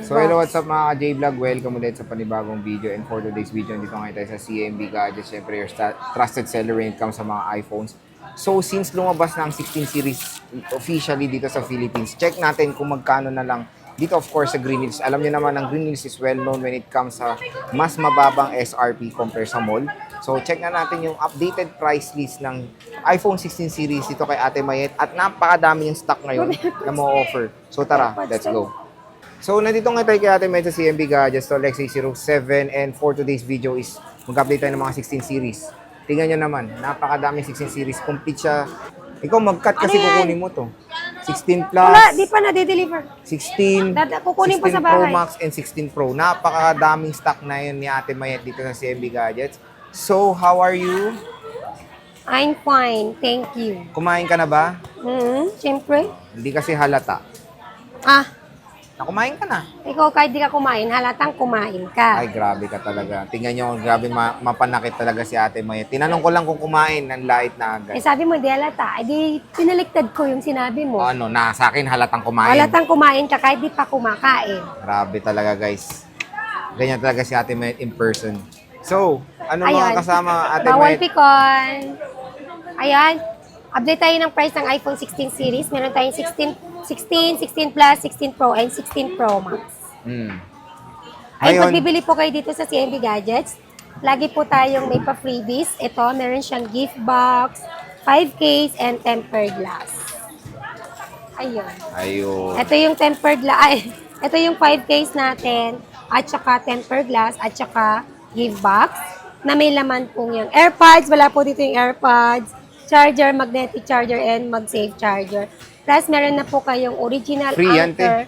So hello, what's up mga J-Vlog? Welcome ulit sa panibagong video. And for today's video, dito ngayon tayo sa CMB Gadgets. Siyempre, your trusted seller when it comes sa mga iPhones. So since lumabas na ang 16 series officially dito sa Philippines, check natin kung magkano na lang dito, of course, sa Green Hills. Alam niyo naman, ang Green Hills is well known when it comes sa mas mababang SRP compare sa mall. So check na natin yung updated price list ng iPhone 16 series dito kay Ate Mayet. At napakadami yung stock ngayon na mo-offer. So tara, let's go. So, nandito nga tayo kay Ate Med sa CMB Gadgets, to Lexi 07, and for today's video is mag-update tayo ng mga 16 series. Tingnan nyo naman, napakadaming 16 series. Complete siya. Ikaw, mag-cut kasi kukunin mo to. 16 plus, Wala, di pa na-deliver. 16, Kukunin pa 16 sa Pro bahay. Max, and 16 Pro. Napakadaming stock na yun ni Ate Mayet dito sa CMB Gadgets. So, how are you? I'm fine, thank you. Kumain ka na ba? Siyempre. Hindi kasi halata. Kumain ka na. Ikaw kahit di ka kumain, halatang kumain ka. Ay, grabe ka talaga. Tingnan nyo, grabe mapanakit talaga si Ate Mayet. Tinanong ko lang kung kumain, ng lait na agad. Sabi mo, di halata. Di pinaliktad ko yung sinabi mo. Ano, sa akin halatang kumain. Halatang kumain ka kahit di pa kumakain. Grabe talaga, guys. Ganyan talaga si Ate Mayet in person. So, ano mga kasama Ate Bawal Mayet? pikon. Ayan. Update tayo ng price ng iPhone 16 series. Meron tayong 16 Plus, 16 Pro, and 16 Pro Max. Ay, Ngayon, pagbibili po kayo dito sa CMB Gadgets, lagi po tayong may pa-freebies. Ito, meron siyang gift box, 5 case, and tempered glass. Ayun. ayun. Ito yung tempered glass. Ito yung 5 case natin, at saka tempered glass, at saka gift box, na may laman pong yung AirPods. Wala po dito yung AirPods, charger, magnetic charger, and mag-safe charger. Plus, meron na po kayong original Free yan, Anker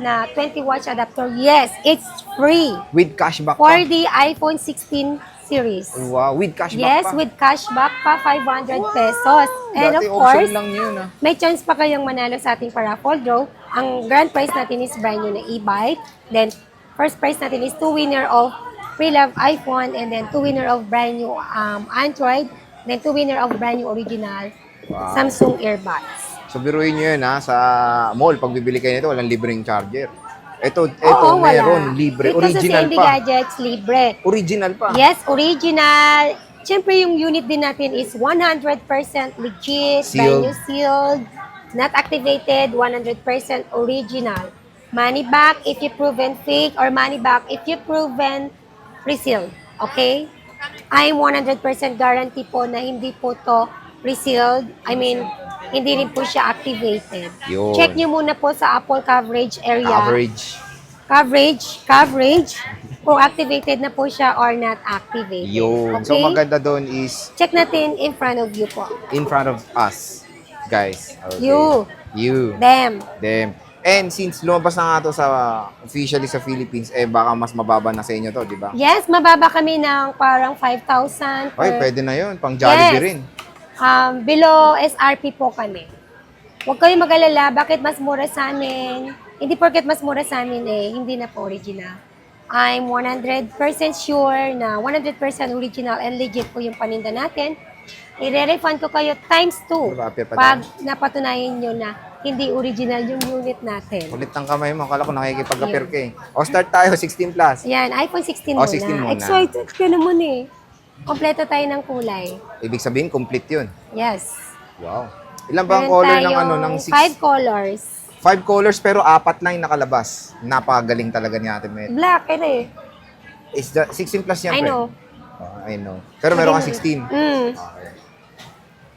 na 20 watts adapter. Yes, it's free With cashback for pa. the iPhone 16 series. Wow, with cashback Yes, pa. with cashback pa, 500 pesos. And Dati of course, option lang yun, ah. may chance pa kayong manalo sa ating paraffle draw. Ang grand prize natin is brand new na e-bike. Then, first prize natin is 2 winner of pre-love iPhone, and then 2 winner of brand new Android, then 2 winner of brand new original Samsung earbuds. So, biruin nyo yun, ha. Sa mall, pag bibili kayo nito, walang libreng charger. Ito, Oo, wala. meron, libre. Dito Original sa CMB pa. Gadgets, libre. Original pa. Yes, original. Siyempre, yung unit din natin is 100% legit, Sealed. brand new sealed, not activated, 100% original. Money back if you proven fake, or money back if you proven resealed. Okay? I'm 100% guarantee po na hindi po to resealed. I mean, hindi rin po siya activated. Yun. Check nyo muna po sa Apple coverage area. Coverage. Kung activated na po siya or not activated. Yun. Okay? So, maganda doon is Check natin in front of you po. in front of us, guys. Okay. You. Them. Them. And since lumabas na nga to sa officially sa Philippines, baka mas mababa na sa inyo to, di ba? Yes, mababa kami ng parang 5,000 Ay, pwede na yun. Pang Jollibee rin. Below SRP po kami. Huwag kayong mag-alala, bakit mas mura sa amin? Hindi porket mas mura sa amin hindi na po original. I'm 100% sure na 100% original and legit po yung paninda natin. I-refund ko kayo times 2 Rapid pa pag napatunayan nyo na hindi original yung unit natin. Kulit ng kamay mo. Akala ko nakikipag-appear ka eh. O, start tayo. 16 plus. Yan, iPhone 16 Oh, muna. 16 muna. Excited ka naman Kompleto tayo ng kulay. Ibig sabihin, complete yun. Yes. Wow. Ilan ba ang color ng ano? Ng 5 colors. 5 colors pero 4 lang yung nakalabas. Napakagaling talaga ni Ate Met. Black, Is the 16 plus yan, I friend? know. I know. Pero meron kang 16. Okay.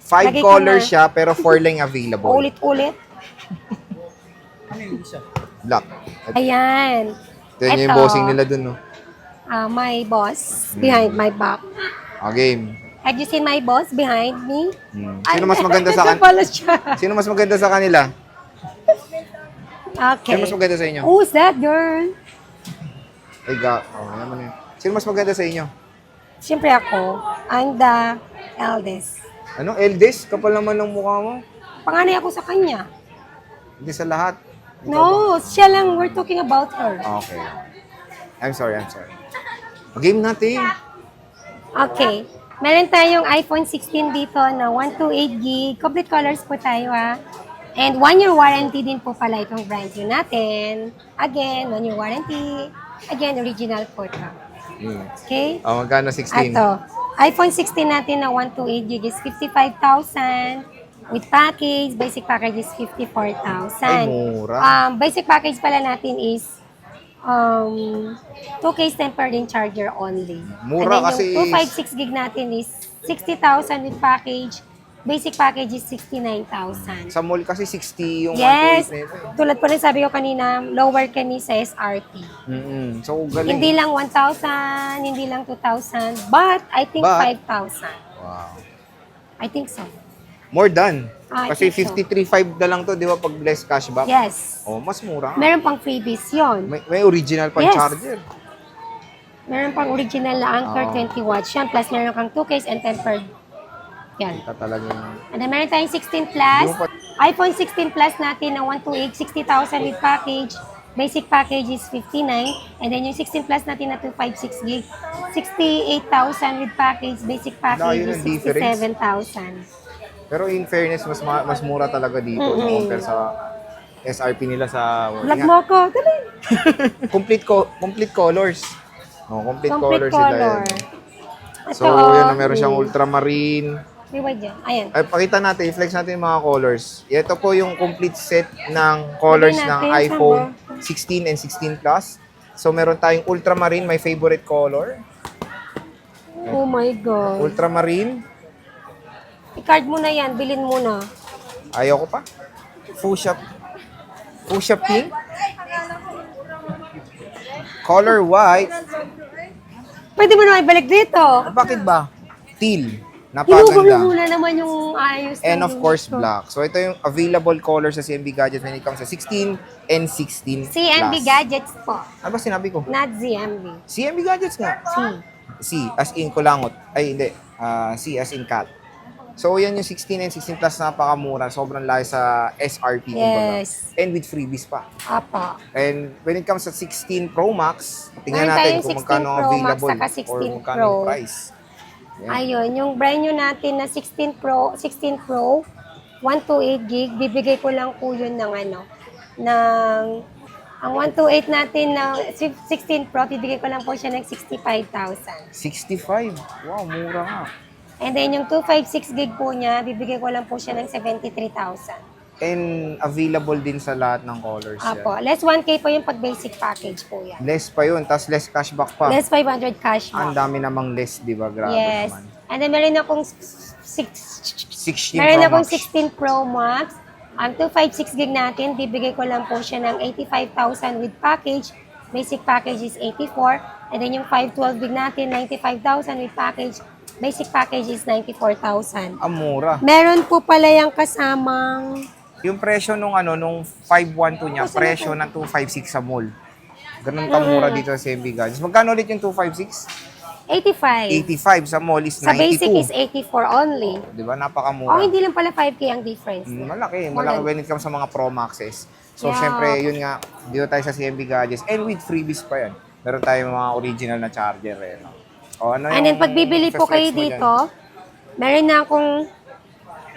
5 Lagi ka colors na. siya pero 4 lang available. Ulit-ulit. Black. Ayan. Ito yung bossing nila dun, no? My boss behind my back. Game. Have you seen my boss behind me? Sino mas maganda sa Ito pala siya. Sino mas maganda sa kanila? Okay. Sino mas maganda sa inyo? Who's that girl? Ay, naman yun. Sino mas maganda sa inyo? Siyempre ako. I'm the eldest. Ano? Eldest? Kapal naman ng mukha mo. Panganay ako sa kanya. Hindi sa lahat. No, siya lang. We're talking about her. Okay. I'm sorry. Game natin. Okay. Meron tayong iPhone 16 dito na 128GB. Complete colors po tayo And 1-year warranty din po pala itong brand new natin. Again, 1-year warranty. Again, original po ito. Okay? Magkano 16? Ito, iPhone 16 natin na 128GB is 55,000. With package, basic package is 54,000. Ay, mura. Basic package pala natin is 2K tempered in charger only. Mura And then kasi yung 256GB natin is 60,000 with package. Basic package is 69,000. Sa mall kasi 60 yung Yes. 128 na ito. Tulad po ng sabi ko kanina, lower ka ni sa SRP. So, galing. Hindi lang 1,000, hindi lang 2,000, but I think But- 5,000. Wow. I think so. More than. I Kasi think so. 53.5 na lang to, di ba, pag less cashback? Yes. Oh, mas mura. Meron pang freebies yon. May original pa Yes. charger. Meron pang original na Anchor Oo. 20 watts yan. Plus meron kang 2 case and tempered. Yan. Kita talagang... And then meron tayong 16 Plus. Yung pa- iPhone 16 Plus natin na 128, 60,000 with package. Basic package is 59. And then yung 16 Plus natin na 256 gig, 68,000 with package. Basic package Yun is ang difference. 67,000. Pero in fairness, mas mura talaga dito no, compare sa SRP nila sa... Vlog mo ako. Dali. complete colors. No, complete Complete colors sila color. yan. Ito, So, yan na meron siyang ultramarine. May white dyan. Ayan. Ay, pakita natin, i-flex natin yung mga colors. Ito po yung complete set ng colors Sabihin ng natin, iPhone 16 and 16 Plus. So, meron tayong ultramarine, my favorite color. Oh my God. Ultramarine. I-card mo na yan. Bilhin mo na. Ayaw ko pa. Fuchsia pink. Color white. Pwede mo na ibalik dito. Bakit ba? Teal. Hinubog Napaganda. muna naman yung ayos. And ng of course, gusto. black. So, ito yung available colors sa CMB Gadgets when it comes sa 16 and 16 CMB Plus. Gadgets po. Ano ba sinabi ko? Not ZMB. CMB Gadgets nga. C. C, as in kulangot. Ay, hindi. C, as in cat. So, yan yung 16 and 16 Plus, napakamura. Sobrang layo sa SRP. kumbaga. Yes. And with freebies pa. Apa. And when it comes sa 16 Pro Max, tingnan Meron natin tayong kung 16 magkano Pro Max available saka or 16 magkano Pro. yung price. Yan. Ayun, yung brand new natin na 16 Pro, 128 gig, bibigay ko lang po yun ng ang 128 natin na 16 Pro, bibigay ko lang po siya ng 65,000. 65. Wow, mura nga. And then yung 256 gig po niya, bibigay ko lang po siya ng 73,000. And available din sa lahat ng colors Apo, yan. less 1K po yung pag-basic package po yan. Less pa yun, tas less cashback pa. Less 500 cash Ang back. dami namang less, di ba? Grabe Yes. naman. And then meron akong 16 meron Pro akong Max. 16 Pro Max. Ang 256 gig natin, bibigay ko lang po siya ng 85,000 with package. Basic package is 84. And then yung 512 gig natin, 95,000 with package. Basic package is 94,000. Ang mura. Meron po pala yung kasamang Yung presyo nung nung 512 niya, Kasi presyo ng 256 sa mall. Ganun kamura dito sa CMB Gadgets. Magkano ulit yung 256? 85. 85 sa mall is 92. Sa basic is 84 only. Di ba? Napakamura. Oh, hindi lang pala 5K ang difference. Malaki. More Malaki than- when it comes sa mga Pro Maxes. So, Yeah. syempre, yun nga, dito tayo sa CMB Gadgets. And with freebies pa yan. Meron tayong mga original na charger. No? O, ano And then yung pag bibili po flex kayo mo dyan? dito, meron na akong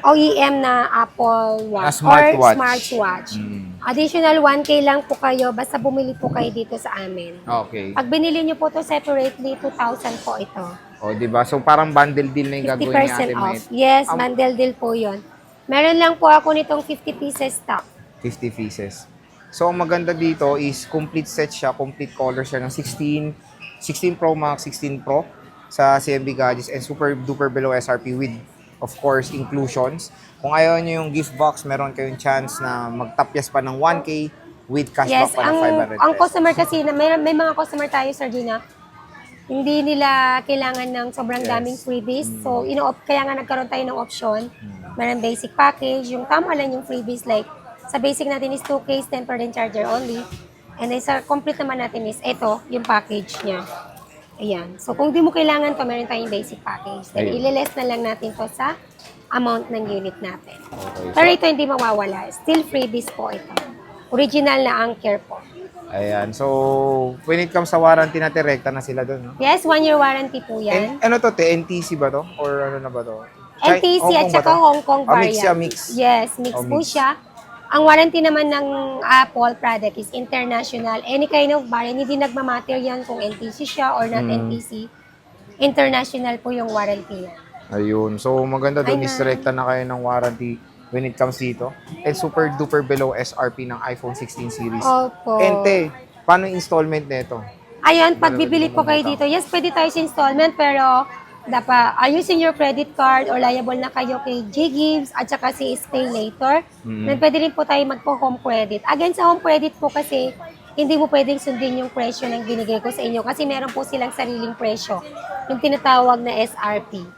OEM na Apple Watch Na smartwatch. or smartwatch. Mm. Additional 1K lang po kayo basta bumili po kayo dito sa amin. Okay. Pag binili nyo po to separately, 2,000 po ito. O, di ba? So, parang bundle deal na yung gagawin ni 50% Ate off. Maite. Yes, bundle deal po yon. Meron lang po ako nitong 50 pieces stock. 50 pieces. So, ang maganda dito is complete set siya, complete color siya ng 16 Pro Max, 16 Pro sa CMB Gadgets and super duper below SRP with, of course, inclusions. Kung ayaw nyo yung gift box, meron kayong chance na magtapyas pa ng 1K with cashback Yes, pa ng 500 ang pesos. customer kasi, na may mga customer tayo, Sir Gina, hindi nila kailangan ng sobrang Yes. daming freebies. So, kaya nga nagkaroon tayo ng option. Meron basic package, yung tama lang yung freebies. Like, sa basic natin is 2 case, tempered and charger only. And then sa complete naman natin is, ito, yung package niya. Ayan. So, kung di mo kailangan to, meron tayong basic package. Then, Ayun. ililess na lang natin to sa amount ng unit natin. Okay. Pero ito hindi mawawala. Still freebies po ito. Original na Anchor po. Ayan. So, when it comes sa warranty natin, rekta na sila doon, no? Yes, 1-year warranty po yan. And, ano to, NTC ba to? Or ano na ba to? NTC Hong at Kong ba saka to? Hong Kong Ah, mix variant. siya, mix. Yes, mix Oh, po mix. siya. Ang warranty naman ng Apple product is international. Any kind of variant, hindi nagmamatter yan kung NTC siya or not NTC. International po yung warranty niya. Ayun. So, maganda doon. Ay, Isrekta na kayo ng warranty when it comes dito. And super duper below SRP ng iPhone 16 series. Opo. And te, paano yung installment nito? Ayun, pag bibili po kayo dito, yes, pwede tayo sa installment, pero dapat ayusin your credit card or liable na kayo kay G-Gives at saka si Stay Later. Then pwede rin po tayo magpo-home credit. Again, sa home credit po kasi, hindi mo pwedeng sundin yung presyo ng binigay ko sa inyo kasi meron po silang sariling presyo. Yung tinatawag na SRP.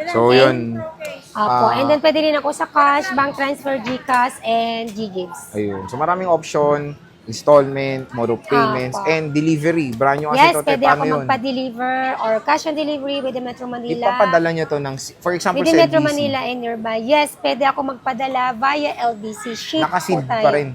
So, yun. Opo. And then pwede rin ako sa cash, bank transfer, GCash, and G-Gives. Ayun. So, maraming option, installment, mode of payments, Apo. and delivery. Brand new kasi Yes, ito. Te, pwede paano ako yun? magpa-deliver or cash on delivery with the Metro Manila. Ipapadala nyo to ng, for example, Within sa Metro LBC. Manila and nearby. Yes, pwede ako magpadala via LBC. Ship Nakasealed po tayo. pa rin.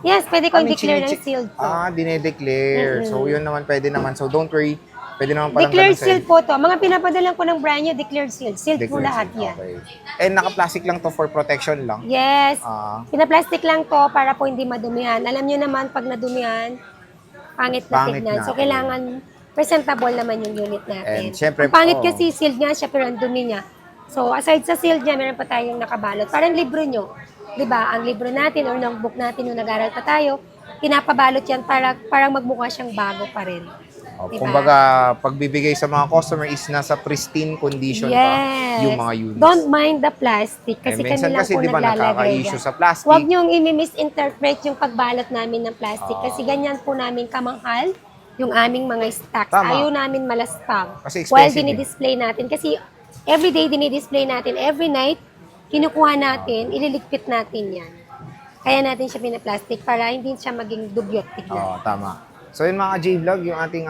Yes, pwede ko Ano yung i-declare ng chine-check? sealed po. Dinedeclare. So, yun naman, pwede naman. So, don't worry. Pwede naman palang Declared ganun sa sealed po to. Mga pinapadalan ko ng brand new, declared sealed. Sealed po Declare lahat seal. yan. Okay. And naka-plastic lang to for protection lang. Yes. Ah. Pinaplastic lang to para po hindi madumihan. Alam nyo naman, pag nadumihan, pangit na Pangit tignan. na. So, kailangan presentable naman yung unit natin. And syempre, ang pangit oo. kasi sealed nga siya pero ang dumi niya. So, aside sa sealed niya, meron pa tayong nakabalot. Parang libro nyo. 'Di ba? Ang libro natin or notebook natin nung nag-aral pa tayo, pinapabalot yan para parang magmukha siyang bago pa rin. Diba? Kumbaga, pagbibigay sa mga customer is nasa pristine condition pa yung mga units. Don't mind the plastic kasi minsan kami lang kasi, po di ba, naglalagay nakaka-issue yan. sa plastic. Huwag niyong i-misinterpret yung pagbalot namin ng plastic kasi ganyan po namin kamahal yung aming mga stocks. Tama. Ayaw namin malaspang. Kasi While expensive dinidisplay natin. Kasi everyday dinidisplay natin, every night, kinukuha natin, ililigpit natin yan. Kaya natin siya pinaplastic para hindi siya maging dugyot tignan. Oo, tama. So yun mga J-Vlog, yung ating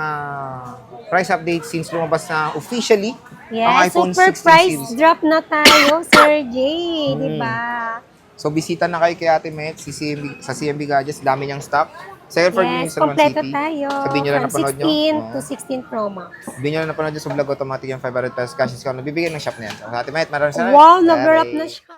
price update since lumabas na officially ang Yes, iPhone super 16 price series. drop na tayo, Sir Jay, di ba? So bisita na kayo kay Ate Met sa CMB Gadgets, dami niyang stock. Sa Airford Yes, Salman kompleto City. tayo. Sabihin nyo lang From napanood nyo. 16 to 16 Pro Max. Sabihin nyo lang napanood nyo sa vlog automatic yung 500 pesos cash discount. Nabibigyan ng shop na yan. So, sa Ate Met, maraming salamat. Wow, nag-wrap na siya.